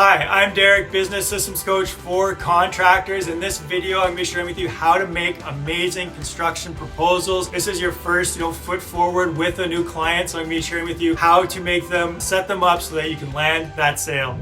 Hi, I'm Derek, business systems coach for contractors. In this video, I'm going to be sharing with you how to make amazing construction proposals. This is your first, foot forward with a new client. So I'm going to be sharing with you how to make them, set them up so that you can land that sale.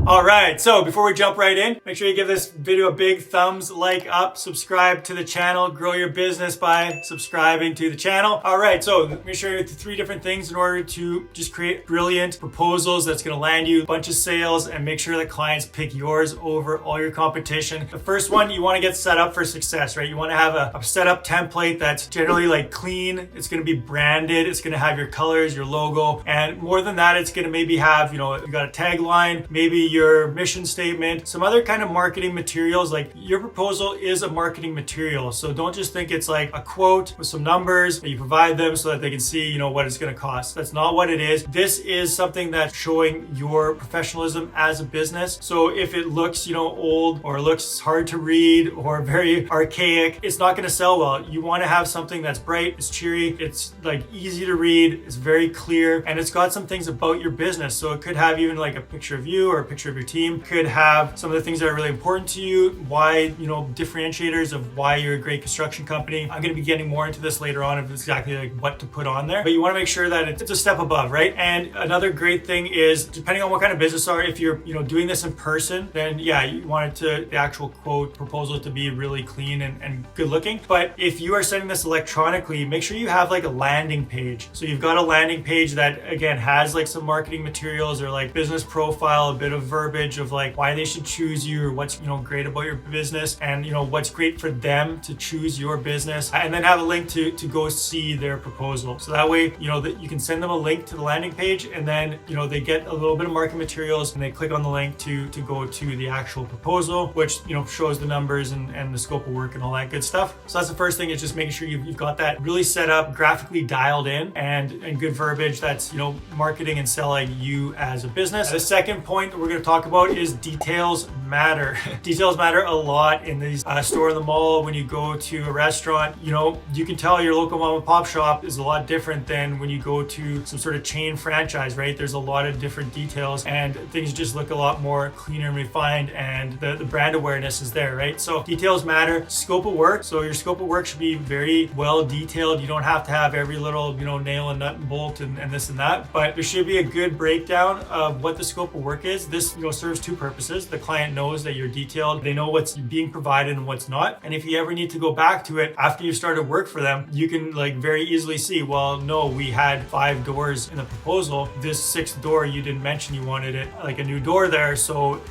All right, so before we jump right in, make sure you give this video a big thumbs up, subscribe to the channel, grow your business by subscribing to the channel. All right, so let me show you 3 different things in order to just create brilliant proposals that's gonna land you a bunch of sales and make sure that clients pick yours over all your competition. The first one, you wanna get set up for success, right? You wanna have a setup template that's generally clean, it's gonna be branded, it's gonna have your colors, your logo, and more than that, it's gonna maybe have, you got a tagline, maybe your mission statement, some other kind of marketing materials. Like your proposal is a marketing material. So don't just think it's like a quote with some numbers that you provide them so that they can see, what it's going to cost. That's not what it is. This is something that's showing your professionalism as a business. So if it looks, old or looks hard to read or very archaic, it's not going to sell well. You want to have something that's bright, it's cheery, it's easy to read, it's very clear, and it's got some things about your business. So it could have even a picture of you or a picture of your team, could have some of the things that are really important to you, why, differentiators of why you're a great construction company. I'm going to be getting more into this later on of exactly what to put on there, but you want to make sure that it's a step above, right? And another great thing is, depending on what kind of business are, if you're, doing this in person, then yeah, you want the actual quote proposal to be really clean and good looking. But if you are sending this electronically, make sure you have a landing page. So you've got a landing page that again has some marketing materials or business profile, a bit of verbiage of why they should choose you or what's great about your business and what's great for them to choose your business, and then have a link to go see their proposal. So that way that you can send them a link to the landing page, and then they get a little bit of marketing materials and they click on the link to go to the actual proposal, which shows the numbers and the scope of work and all that good stuff. So that's the first thing, is just making sure you've got that really set up, graphically dialed in, and good verbiage that's marketing and selling you as a business. The second point that we're going to talk about is details matter. Details matter a lot in these store in the mall. When you go to a restaurant, you can tell your local mom and pop shop is a lot different than when you go to some sort of chain franchise, right? There's a lot of different details and things just look a lot more cleaner and refined, and the brand awareness is there, right? So details matter. Scope of work. So your scope of work should be very well detailed. You don't have to have every little, nail and nut and bolt and this and that, but there should be a good breakdown of what the scope of work is. This, serves 2 purposes. The client knows that you're detailed. They know what's being provided and what's not. And if you ever need to go back to it after you started work for them, you can very easily see, well, no, we had 5 doors in the proposal. This 6th door, you didn't mention you wanted it a new door there. So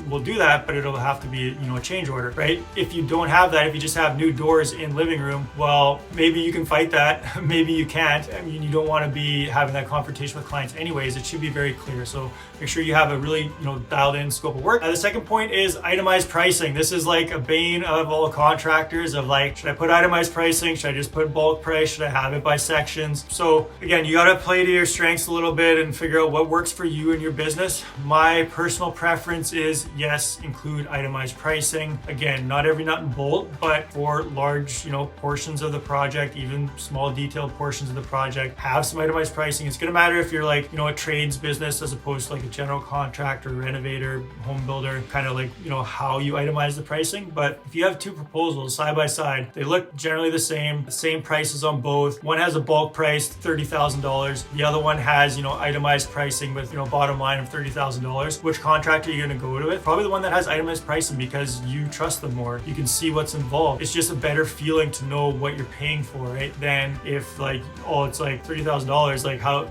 we'll do that, but it'll have to be, a change order, right? If you don't have that, if you just have new doors in living room, well, maybe you can fight that. Maybe you can't. I mean, you don't want to be having that confrontation with clients anyways. It should be very clear. So make sure you have a really, dialed in scope of work. The second point is itemized pricing. This is a bane of all contractors of should I put itemized pricing? Should I just put bulk price? Should I have it by sections? So again, you got to play to your strengths a little bit and figure out what works for you and your business. My personal preference is, yes, include itemized pricing. Again, not every nut and bolt, but for large, portions of the project, even small detailed portions of the project, have some itemized pricing. It's going to matter if you're a trades business as opposed to a general contractor, renovator, home builder, kind of how you itemize the pricing. But if you have 2 proposals side by side, they look generally the same prices on both. One has a bulk price, $30,000. The other one has, itemized pricing with, bottom line of $30,000. Which contractor are you going to go with? Probably the one that has itemized pricing, because you trust them more. You can see what's involved. It's just a better feeling to know what you're paying for, right? Than if it's $30,000, how,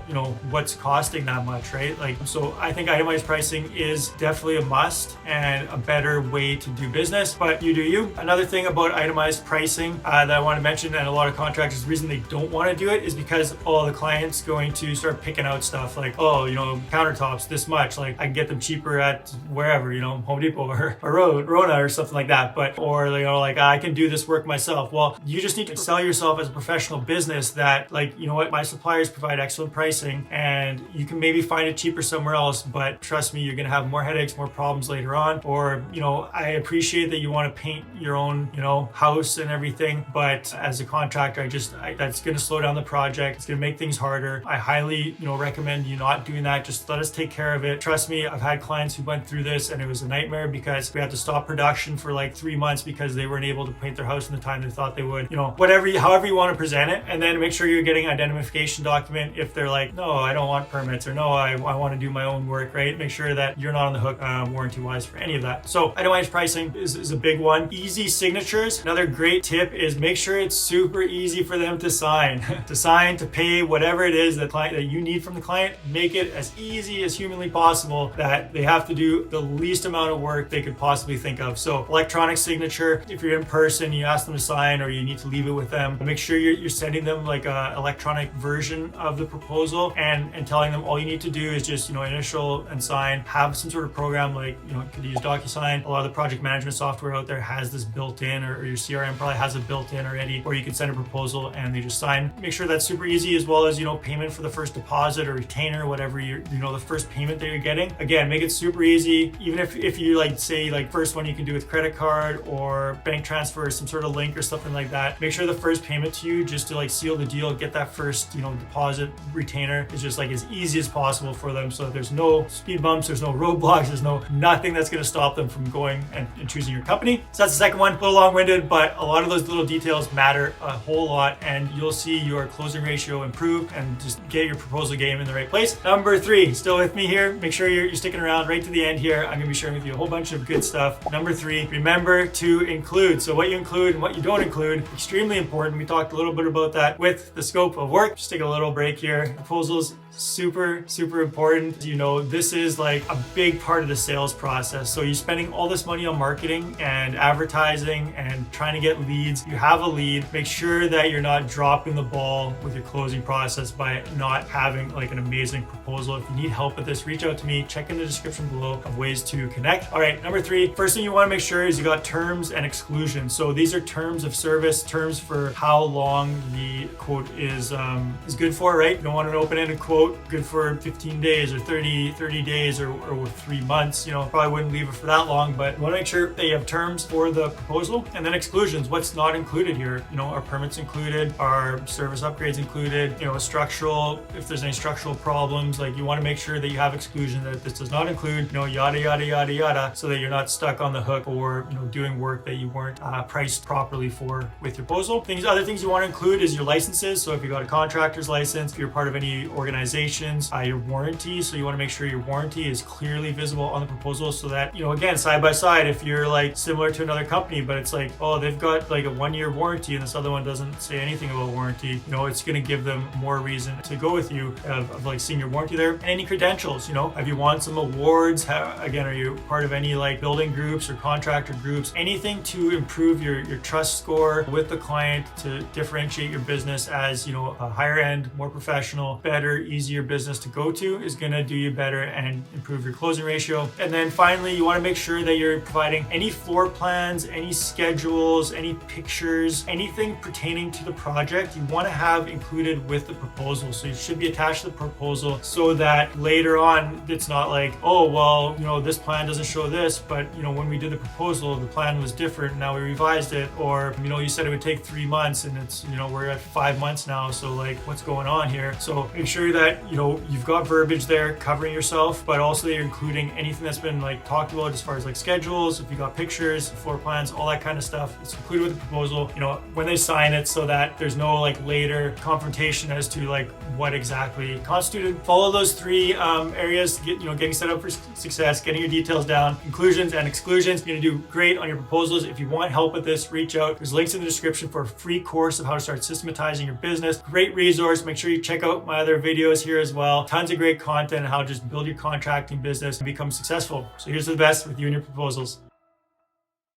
what's costing that much, right? So I think itemized pricing is definitely a must and a better way to do business, but you do you. Another thing about itemized pricing that I want to mention, and a lot of contractors, the reason they don't want to do it is because the client's going to start picking out stuff countertops this much, I can get them cheaper at wherever, Home Depot or Rona or something like that, but I can do this work myself. Well, you just need to sell yourself as a professional business that my suppliers provide excellent pricing and you can maybe find it cheaper somewhere else, but trust me, you're going to have more headaches, more problems later on. on, or, you know, I appreciate that you want to paint your own, you know, house and everything, but as a contractor, that's going to slow down the project. It's going to make things harder. I highly, you know, recommend you not doing that. Just let us take care of it. Trust me, I've had clients who went through this and it was a nightmare because we had to stop production for like 3 months because they weren't able to paint their house in the time they thought they would. You know, however you want to present it, and then make sure you're getting an identification document if they're like, no, I don't want permits, or no, I want to do my own work, right? Make sure that you're not on the hook warranty wise for any of that. So itemized pricing is a big one. Easy signatures. Another great tip is make sure it's super easy for them to sign. To pay whatever it is that you need from the client. Make it as easy as humanly possible, that they have to do the least amount of work they could possibly think of. So electronic signature, if you're in person, you ask them to sign or you need to leave it with them. Make sure you're sending them like a electronic version of the proposal and telling them all you need to do is just, you know, initial and sign. Have some sort of program, like, you know, you could use DocuSign. A lot of the project management software out there has this built in, or your CRM probably has it built in already, or you can send a proposal and they just sign. Make sure that's super easy, as well as, you know, payment for the first deposit or retainer, whatever the first payment that you're getting. Again, make it super easy. Even if you like say like first one you can do with credit card or bank transfer or some sort of link or something like that. Make sure the first payment to you, just to like seal the deal, get that first, you know, deposit retainer, is just like as easy as possible for them, so there's no speed bumps, there's no roadblocks, there's nothing that's going to stop them from going and choosing your company. So that's the second one. A little long-winded, but a lot of those little details matter a whole lot, and you'll see your closing ratio improve and just get your proposal game in the right place. Number 3, still with me here. Make sure you're sticking around right to the end here. I'm going to be sharing with you a whole bunch of good stuff. Number 3, remember to include. So what you include and what you don't include, extremely important. We talked a little bit about that with the scope of work. Just take a little break here. Proposals, super important. You know, this is like a big part of the sales process. So you're spending all this money on marketing and advertising and trying to get leads. You have a lead. Make sure that you're not dropping the ball with your closing process by not having like an amazing proposal. If you need help with this, reach out to me. Check in the description below of ways to connect. All right, number 3, first thing you want to make sure is you got terms and exclusions. So these are terms of service, terms for how long the quote is good for, right? You don't want an open-ended quote good for 15 days or 30 days or 3 months. You know, probably wouldn't leave it for that long, but you want to make sure that you have terms for the proposal. And then exclusions, what's not included here. You know, are permits included? Are service upgrades included? You know, if there's any structural problems, like you want to make sure that you have exclusion that this does not include, you know, yada, yada, yada, yada, so that you're not stuck on the hook or, you know, doing work that you weren't priced properly for with your proposal. Other things you want to include is your licenses. So if you got a contractor's license, if you're part of any organizations, your warranty. So you want to make sure your warranty is clearly visible on the proposal, so that, you know, again, side by side, if you're like similar to another company, but it's like, oh, they've got like a 1-year warranty and this other one doesn't say anything about warranty, you know, it's going to give them more reason to go with you of like seeing your warranty there. And any credentials, you know, have you won some awards? Again, are you part of any like building groups or contractor groups? Anything to improve your trust score with the client, to differentiate your business as, you know, a higher end, more professional, better, easier business to go to, is going to do you better and improve your closing ratio. And then finally, you want to make sure that you're providing any floor plans, any schedules, any pictures, anything pertaining to the project, you want to have included with the proposal. So it should be attached to the proposal, so that later on it's not like, oh, well, you know, this plan doesn't show this, but, you know, when we did the proposal, the plan was different, now we revised it, or, you know, you said it would take 3 months and it's, you know, we're at 5 months now, so like, what's going on here? So make sure that, you know, you've got verbiage there covering yourself, but also that you're including anything that's been like talked about as far as like schedules, if you got pictures, floor plans, all that kind of stuff. It's included with the proposal, you know, when they sign it, so that there's no like later confrontation as to like what exactly constituted. Follow those 3 areas to get, you know, getting set up for success, getting your details down, inclusions and exclusions. You're gonna do great on your proposals. If you want help with this, reach out. There's links in the description for a free course of how to start systematizing your business. Great resource. Make sure you check out my other videos here as well. Tons of great content on how to just build your contracting business and become successful. So here's to the best with you and your proposals.